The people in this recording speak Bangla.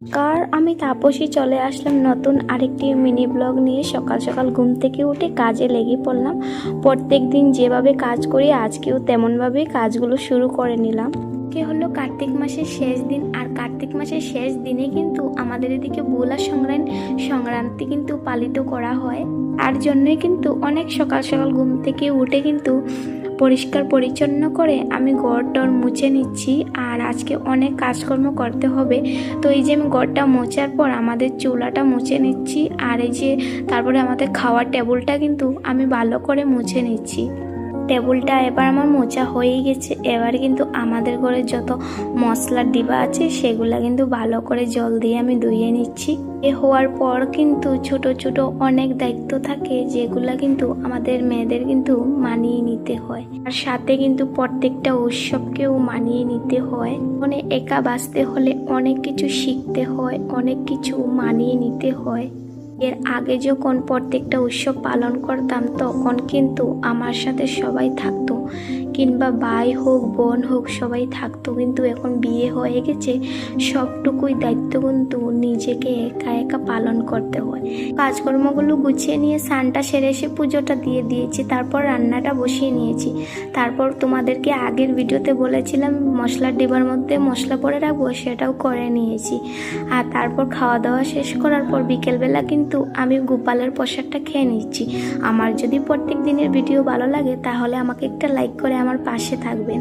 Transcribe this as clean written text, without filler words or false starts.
আমি তাপসী চলে আসলাম নতুন আরেকটি মিনি ব্লগ নিয়ে। সকাল সকাল ঘুম থেকে উঠে কাজে লেগে পড়লাম। প্রত্যেক দিন যেভাবে কাজ করি আজকেও তেমনভাবেই কাজগুলো শুরু করে নিলাম। কে হলো কার্তিক মাসের শেষ দিন, আর কার্তিক মাসের শেষ দিনে কিন্তু আমাদের এদিকে বুলা সংক্রান্তি কিন্তু পালিত করা হয়। তার জন্যই কিন্তু অনেক সকাল সকাল ঘুম থেকে উঠে কিন্তু পরিষ্কার পরিচ্ছন্ন করে আমি ঘরটর মুছে নিচ্ছি। আর আজকে অনেক কাজকর্ম করতে হবে, তো এই যে আমি ঘরটা মোছার পর আমাদের চুলাটা মুছে নিচ্ছি। আর এই যে তারপরে আমাদের খাওয়ার টেবিলটা কিন্তু আমি ভালো করে মুছে নিচ্ছি। টেবিলটা এবার আমার মোছা হয়েই গেছে। এবার কিন্তু আমাদের ঘরে যত মশলার ডিবা আছে সেগুলা কিন্তু ভালো করে জল দিয়ে আমি ধুয়ে নিচ্ছি। এ হওয়ার পর কিন্তু ছোট ছোট অনেক দায়িত্ব থাকে যেগুলা কিন্তু আমাদের মেয়েদের কিন্তু মানিয়ে নিতে হয়। আর সাথে কিন্তু প্রত্যেকটা উৎসবকেও মানিয়ে নিতে হয়। মানে একা বাঁচতে হলে অনেক কিছু শিখতে হয়, অনেক কিছু মানিয়ে নিতে হয়। এর আগে যখন প্রত্যেকটা উৎসব পালন করতাম তখন কিন্তু আমার সাথে সবাই থাকতো, কিংবা ভাই হোক বোন হোক সবাই থাকতো। কিন্তু এখন বিয়ে হয়ে গেছে, সবটুকুই দায়িত্ব কিন্তু নিজেকে একা একা পালন করতে হয়। কাজকর্মগুলো গুছিয়ে নিয়ে স্নানটা সেরে এসে পুজোটা দিয়ে দিয়েছি, তারপর রান্নাটা বসিয়ে নিয়েছি। তারপর তোমাদেরকে আগের ভিডিওতে বলেছিলাম মশলার ডিবার মধ্যে মশলা পরে রাখবো, সেটাও করে নিয়েছি। আর তারপর খাওয়া দাওয়া শেষ করার পর বিকেলবেলা কিন্তু আমি গোপালের প্রসাদটা খেয়ে নিচ্ছি। আমার যদি প্রত্যেক দিনের ভিডিও ভালো লাগে তাহলে আমাকে একটা লাইক করে আমার পাশে থাকবেন।